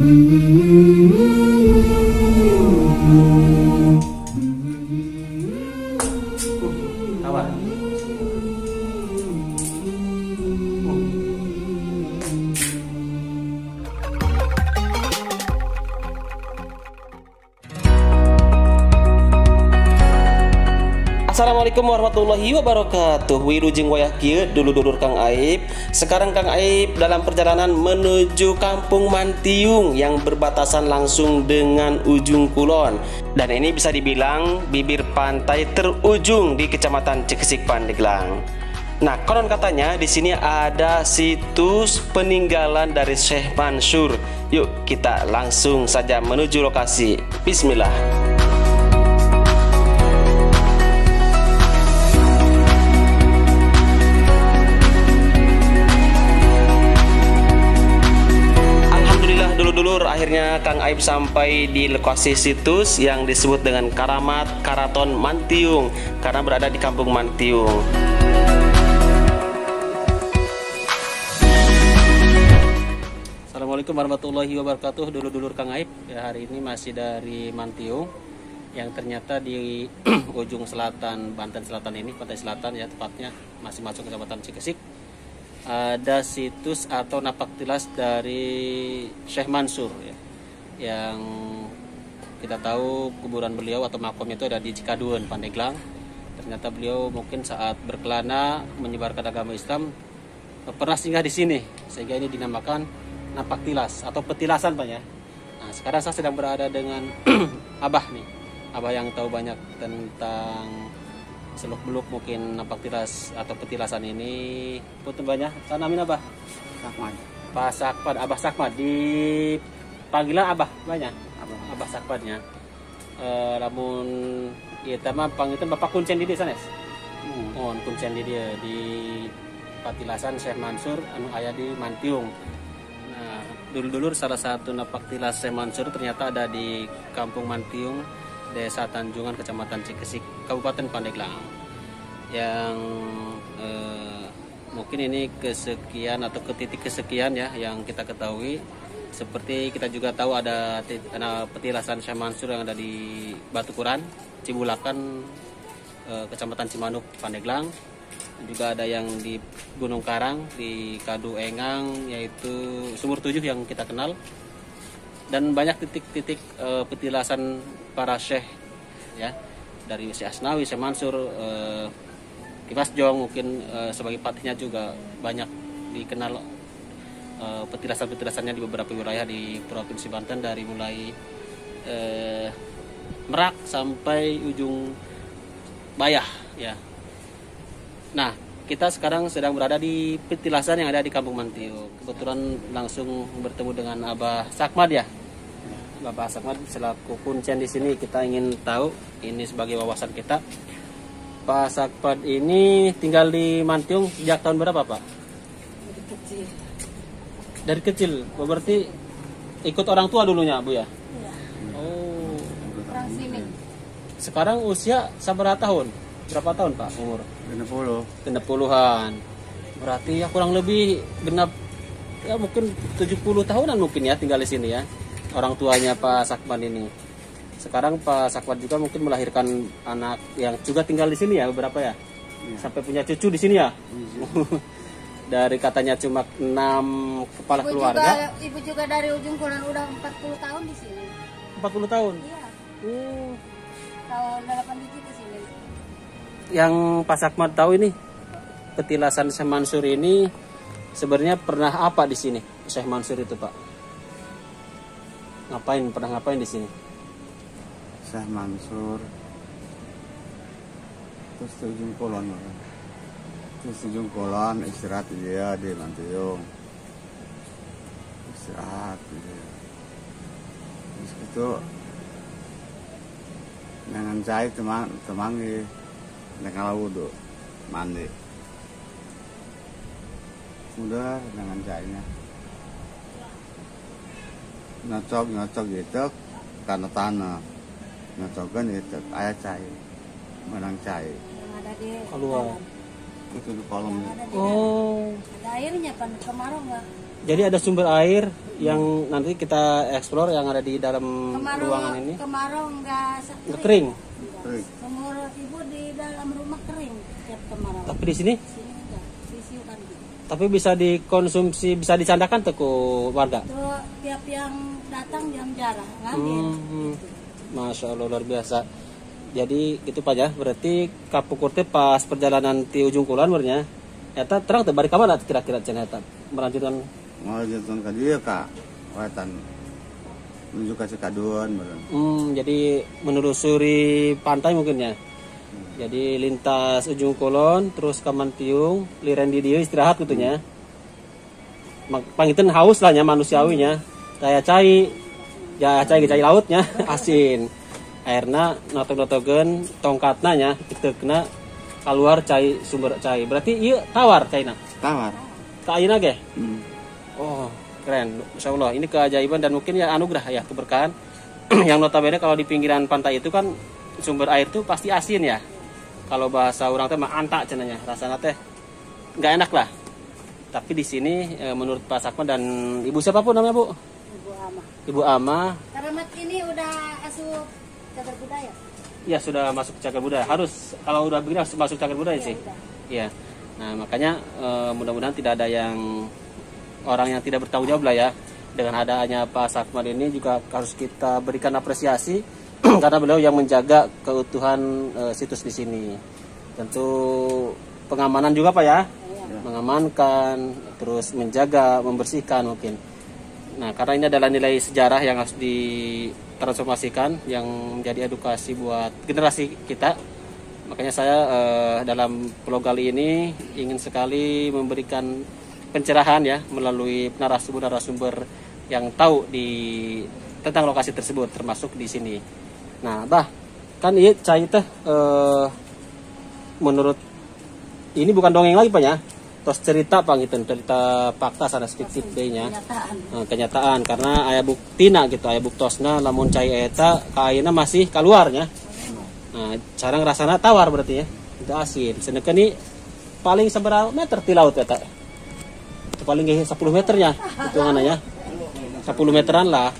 Apa? Assalamualaikum warahmatullahi wabarakatuh. Wilujeng wayah kieu dulur-dulur Kang Aib. Sekarang Kang Aib dalam perjalanan menuju Kampung Mantiung yang berbatasan langsung dengan Ujung Kulon. Dan ini bisa dibilang bibir pantai terujung di Kecamatan Cikesik, Pandeglang. Nah, konon katanya di sini ada situs peninggalan dari Syekh Mansur. Yuk kita langsung saja menuju lokasi. Bismillah. Dulur, akhirnya Kang Aib sampai di lokasi situs yang disebut dengan Karamat Karaton Mantiung karena berada di Kampung Mantiung. Assalamualaikum warahmatullahi wabarakatuh. Dulur-dulur Kang Aib, ya, hari ini masih dari Mantiung yang ternyata di ujung selatan Banten Selatan ini, pantai selatan ya, tepatnya masih masuk ke Kecamatan Cikesik. Ada situs atau napak tilas dari Syekh Mansur ya, yang kita tahu kuburan beliau atau makamnya itu ada di Cikadun, Pandeglang. Ternyata beliau mungkin saat berkelana menyebarkan agama Islam pernah singgah di sini, sehingga ini dinamakan napak tilas atau petilasan Pak ya. Nah, sekarang saya sedang berada dengan Abah nih, Abah yang tahu banyak tentang seluk-beluk mungkin napak tilas atau petilasan ini. Punten banyak. Sanamin Abah. Sakmad. Pak Sakmad, Abah Sakmad di panggilan Abah banyak. Abah Sakmadnya. Lamun ieu teh mah panggilan Bapak Kuncen di sana. Mohon kuncen di dia di petilasan Syekh Mansur anu aya di Mantiung. Nah, dulur-dulur salah satu napak tilas Syekh Mansur ternyata ada di Kampung Mantiung, Desa Tanjungan, Kecamatan Cikesik, Kabupaten Pandeglang. Yang mungkin ini kesekian atau ke titik kesekian ya yang kita ketahui. Seperti kita juga tahu ada petilasan Syekh Mansur yang ada di Batu Kuran, Cibulakan, Kecamatan Cimanuk, Pandeglang. Juga ada yang di Gunung Karang, di Kadu Engang, yaitu Sumur Tujuh yang kita kenal. Dan banyak titik-titik petilasan para syekh ya, dari Syekh Asnawi, Syekh Mansur, Kipas Jong mungkin sebagai patihnya juga banyak dikenal petilasan-petilasannya di beberapa wilayah di Provinsi Banten, dari mulai Merak sampai ujung Bayah ya. Nah, kita sekarang sedang berada di petilasan yang ada di Kampung Mantiung. Kebetulan langsung bertemu dengan Abah Sakmad ya. Bapak Sakmad selaku kuncen di sini, kita ingin tahu ini sebagai wawasan kita. Pak Sakmad ini tinggal di Mantiung sejak tahun berapa, Pak? Dari kecil. Dari kecil. Berarti ikut orang tua dulunya, Bu ya? Iya. Oh. Orang sini. Sekarang usia seberapa tahun? Berapa tahun, Pak, umur? 60. Genap puluhan. Berarti ya kurang lebih genap ya mungkin 70 tahunan mungkin ya tinggal di sini ya. Orang tuanya Pak Sakmad ini. Sekarang Pak Sakmad juga mungkin melahirkan anak yang juga tinggal di sini ya, beberapa ya? Sampai punya cucu di sini ya? Dari katanya cuma 6 kepala keluarga. Ibu juga dari Ujung Kulon udah 40 tahun di sini. 40 tahun? Iya. Oh. Tahun 8 biji ke sini. Yang Pak Sakmad tahu ini, petilasan Syekh Mansur ini sebenarnya pernah apa di sini? Syekh Mansur itu, Pak? Pernah ngapain di sini? Syekh Mansur. Terus di Ujung Kulon. Terus di Ujung Kulon istirahat dia di Mantiung. Istirahat dia. Terus itu dengan cai temangi dengan wudhu mandi. Udah dengan cainya. Nyocok gitu karena tanah nyocokan itu ayah cai menang cai Yang ada di keluar dalam. itu di kolom. Yang ada di oh dalam. Ada airnya kan kemarau nggak? jadi ada sumber air yang nanti kita explore yang ada di dalam ruangan ini Kemarau enggak nggak kering. Kering. Sumur ibu di dalam rumah kering tiap kemarau. Tapi di sini Sini enggak, disiukan gitu. tapi bisa dikonsumsi, bisa dicandakan tuh ke warga. Terus tiap yang datang jam jarah ngambil. Masya Allah luar biasa. Jadi gitu Pak ya, berarti Kapukur teh pas perjalanan di ujung kulon bernya eta terang teh bari ka mana kira-kira cenah eta melanjutkan. Mau jatuh ke dia kak, wetan menuju ke Cikadun beren. Jadi menelusuri pantai mungkin ya. Jadi lintas ujung kulon terus ke Mantiung, liren di dieu istirahat gitu nya. Pangiten haus lah nya manusiawinya. Daya cai, ya cai lautnya asin. Airna notok-notogeun tongkatna nya iteukna keluar cai sumber cai. Berarti ieu tawar caina. Tawar. Ka ayeuna ge. Hmm. Oh, keren. Masya Allah, ini keajaiban dan mungkin ya anugerah ya, keberkahan. Yang notabene kalau di pinggiran pantai itu kan sumber air tuh pasti asin ya. Kalau bahasa orang teh mah anta cenanya, rasanya teh nggak enak lah. Tapi di sini menurut Pak Sakma dan Ibu siapapun namanya Bu? Ibu Ama. Ibu Ama. Keramat ini udah asup cagar budaya. Ya sudah masuk cagar budaya. Harus kalau udah begini harus masuk cagar budaya sih. Udah. Iya. Nah makanya mudah-mudahan tidak ada yang orang yang tidak bertanggung jawab lah ya. Dengan adanya Pak Sakman ini juga harus kita berikan apresiasi karena beliau yang menjaga keutuhan situs di sini. Tentu pengamanan juga Pak ya, mengamankan, terus menjaga, membersihkan mungkin. Nah karena ini adalah nilai sejarah yang harus ditransformasikan, yang menjadi edukasi buat generasi kita. Makanya saya dalam vlog kali ini ingin sekali memberikan pencerahan ya melalui narasumber yang tahu tentang lokasi tersebut termasuk di sini. Nah, bah kan iya cai teh menurut ini bukan dongeng lagi Pak ya. Tos cerita Pak gitu, cerita fakta sana fiktif deui nya. Kenyataan karena aya buktina gitu, aya buktosna lamun cai eta ka ayeuna masih keluarnya. Nah, cara ngerasana tawar berarti ya. Itu asin. Sedangkan ini paling seberapa meter ti laut eta? Itu paling 10 meternya hitungannya ya. 10 meteran lah.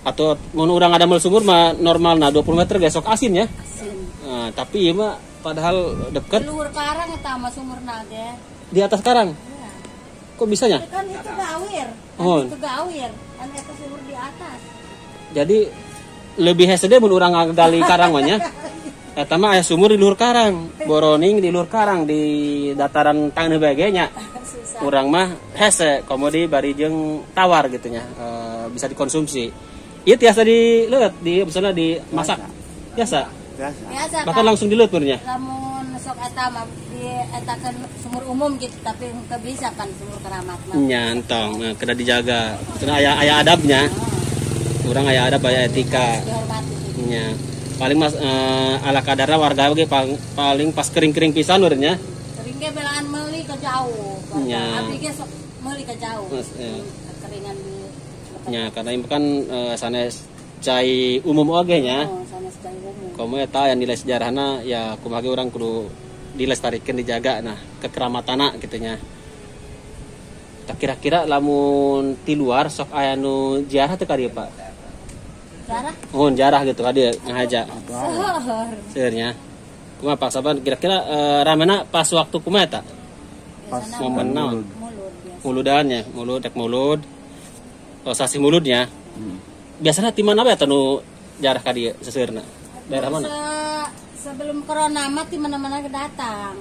Atau mun urang ada mel sumur mah normalna 20 meter gesok asin ya. Asin. Nah, tapi ieu mah padahal dekat Di luhur karang eta mah sumurna ge. di atas karang. Iya. Kok bisanya? Kan itu gawir. Oh. Itu gawir. Kan eta sumur di atas. Jadi lebih hesede mun urang ngagali karang mah nya. Eta mah aya sumur di luhur karang, boroning di luhur karang di dataran tangeuh bae nya. Susah. Urang mah hese komodi bari jeung tawar gitu nya. Bisa dikonsumsi. Ieu tiasa dileuet, misalnya dimasak. Biasa. Biasa. Biasa Bahkan kan langsung dileuet benernya. lamun sok eta mah dietakeun sumur umum gitu tapi teu bisa kan sumur keramat mah. Nyantong, nah, kena dijaga. Kena aya adabnya. Urang aya adab, aya etika. Dihormati. Nya. Paling mas ala kadarna warga ge paling pas kering-kering pisan urangnya. Kering ge belaan meuli ke jauh. Nya. Abdi ge sok meuli ke jauh. Iya. Keringan di Ya, karena ini kan sanes cai umum oge nya. Oh, sanes cai umum. Komo eta yang nilai sejarahna ya kumaha ge urang kudu dilestarikeun dijaga nah kekeramatana kitu nya. Tak kira-kira lamun ti luar sok aya nu ziarah teh ka dieu Pak. Darah Jarah gitu ka dieu ngahaja. sehor. Seurnya. Kumaha Pak Saban kira-kira ramena pas waktu kumaha eta? Pas momen naon? Mulut biasa. Muludannya, mulud dek mulud. Sasi muludnya. Hmm. Biasanya ti mana bae nu jarah ka dieu seseurna? Daerah mana? Sebelum corona mah di mana-mana datang.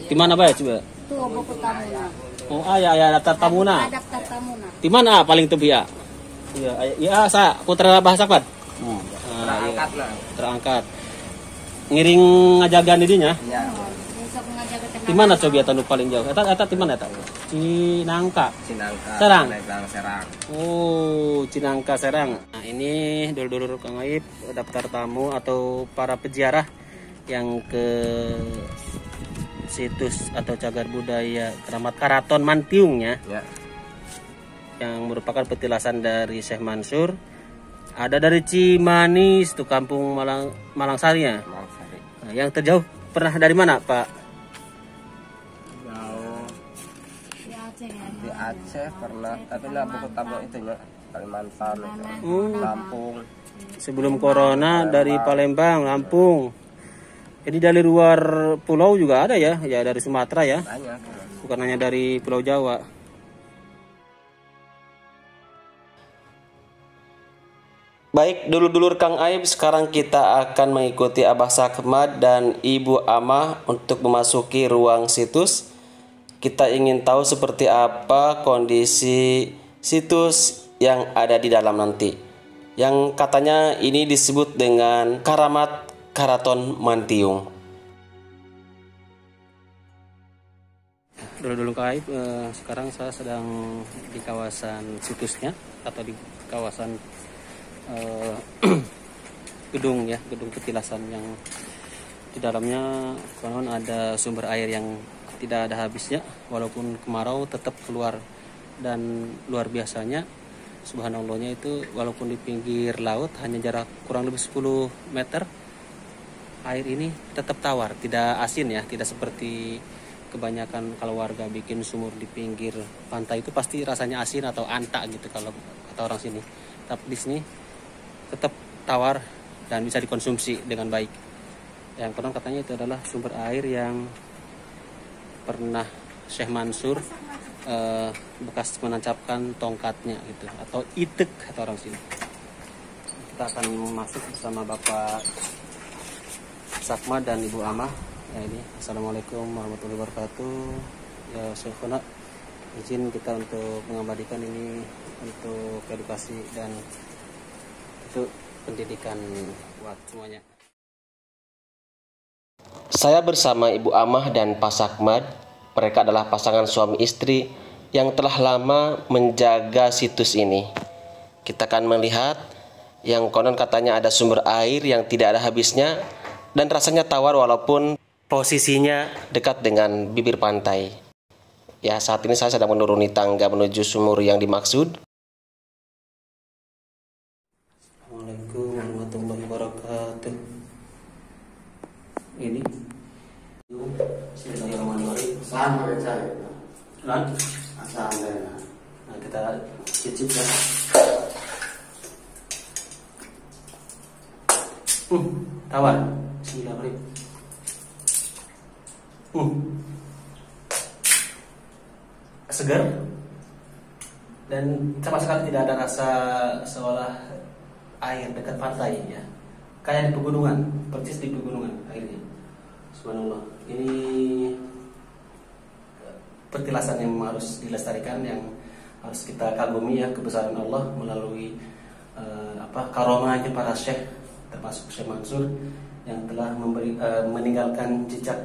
Di mana bae coba? Tuh buku tamuna. Oh, aya daftar tamuna. Ada daftar tamuna. Di mana paling tebia? Iya, iya sa putra bahasa kan? Oh. Terangkat lah. Terangkat. Ngiring ngajagaan didinya. Iya. Besok ngajaga tenang. Di mana coba eta nu paling jauh? Eta di mana eta? Cinangka. Cinangka, Serang. Serang. Oh, Cinangka Serang. Nah, ini dulur-dulur Kang Aib, daftar tamu atau para peziarah yang ke situs atau cagar budaya Keramat Karaton Mantiungnya. Ya. Yang merupakan petilasan dari Syekh Mansur. Ada dari Cimanis, tuh kampung Malangsari ya. Malangsari. Nah, yang terjauh pernah dari mana Pak? Jauh Di Aceh ya. di Aceh pernah, tapi Lampung utama itu ya, Kalimantan, itu. Lampung. Sebelum corona dari Palembang, Lampung. Jadi dari luar pulau juga ada ya, ya dari Sumatera ya, Banyak. bukan hanya dari Pulau Jawa. Baik, dulur-dulur Kang Aib, sekarang kita akan mengikuti Abah Sakmat dan Ibu Amah untuk memasuki ruang situs. Kita ingin tahu seperti apa kondisi situs yang ada di dalam nanti. Yang katanya ini disebut dengan Karamat Karaton Mantiung. Dulur-dulur Kang Aib, sekarang saya sedang di kawasan situsnya atau di kawasan gedung ya, gedung petilasan yang di dalamnya konon ada sumber air yang tidak ada habisnya, walaupun kemarau tetap keluar. Dan luar biasanya subhanallahnya itu, walaupun di pinggir laut hanya jarak kurang lebih 10 meter, air ini tetap tawar, tidak asin ya, tidak seperti kebanyakan kalau warga bikin sumur di pinggir pantai itu pasti rasanya asin atau antak gitu kalau kata orang sini. Tapi di sini tetap tawar dan bisa dikonsumsi dengan baik. Yang konon katanya itu adalah sumber air yang pernah Syekh Mansur bekas menancapkan tongkatnya gitu, atau itek kata orang sini. Kita akan masuk bersama Bapak Sakmat dan Ibu Amah. Ya ini, Assalamualaikum warahmatullahi wabarakatuh. Ya Syekhuna, izin kita untuk mengabadikan ini untuk edukasi dan itu pendidikan buat semuanya. Saya bersama Ibu Amah dan Pak Sakmat. Mereka adalah pasangan suami istri yang telah lama menjaga situs ini. Kita akan melihat yang konon katanya ada sumber air yang tidak ada habisnya dan rasanya tawar walaupun posisinya dekat dengan bibir pantai. Ya, saat ini saya sedang menuruni tangga menuju sumur yang dimaksud. Assalamualaikum warahmatullahi wabarakatuh. Ini Bismillahirrahmanirrahim. Sampai saya. Lan, Sampai. nah kita cicip ya. Tawar. Bismillahirrahmanirrahim. Segar dan sama sekali tidak ada rasa seolah air dekat pantai ya, kayak di pegunungan, persis di pegunungan airnya. Subhanallah, ini petilasan yang harus dilestarikan, yang harus kita kagumi ya, kebesaran Allah melalui karomahnya para syekh, termasuk Syekh Mansur yang telah meninggalkan jejak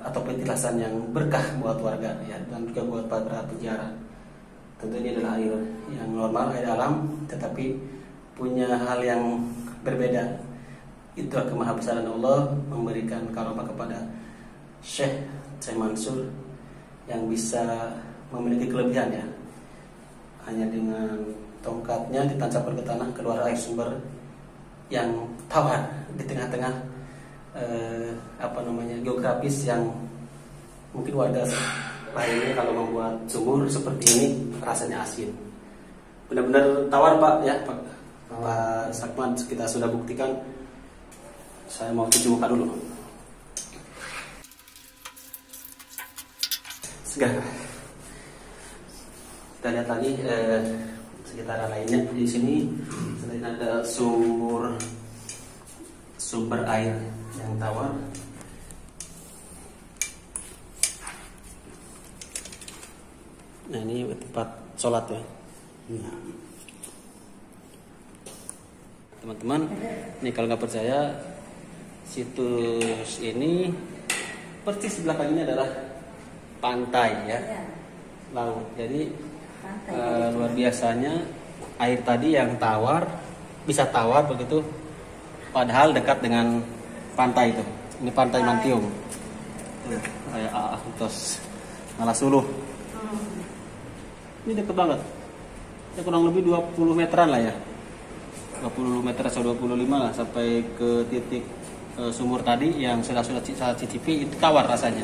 atau petilasan yang berkah buat warga ya, dan juga buat para penjara. Tentu ini adalah air yang normal, air alam, tetapi punya hal yang berbeda. Itulah kemahabesaran Allah memberikan karomah kepada Syekh Mansur yang bisa memiliki kelebihan ya, hanya dengan tongkatnya ditancapkan ke tanah keluar air sumber yang tawar di tengah-tengah geografis yang mungkin warga lainnya kalau membuat sumur seperti ini rasanya asin. Benar-benar tawar Pak ya, Pak Sakmat, kita sudah buktikan. Saya mau cuci muka dulu. Segar. Kita lihat lagi sekitaran lainnya. Di sini selain ada sumber air yang tawar, nah ini tempat sholat ya. Teman-teman, ini kalau nggak percaya, situs ini persis sebelah kanan ini adalah pantai ya, laut. Jadi luar biasanya air tadi yang tawar, bisa tawar begitu, padahal dekat dengan pantai itu. Ini pantai Mantiung. Kayak terus Malah Suluh. Ini dekat banget. Ya kurang lebih 20 meteran lah ya. 20 meter atau 25 lah sampai ke titik sumur tadi yang sudah saya cicipi, itu tawar rasanya.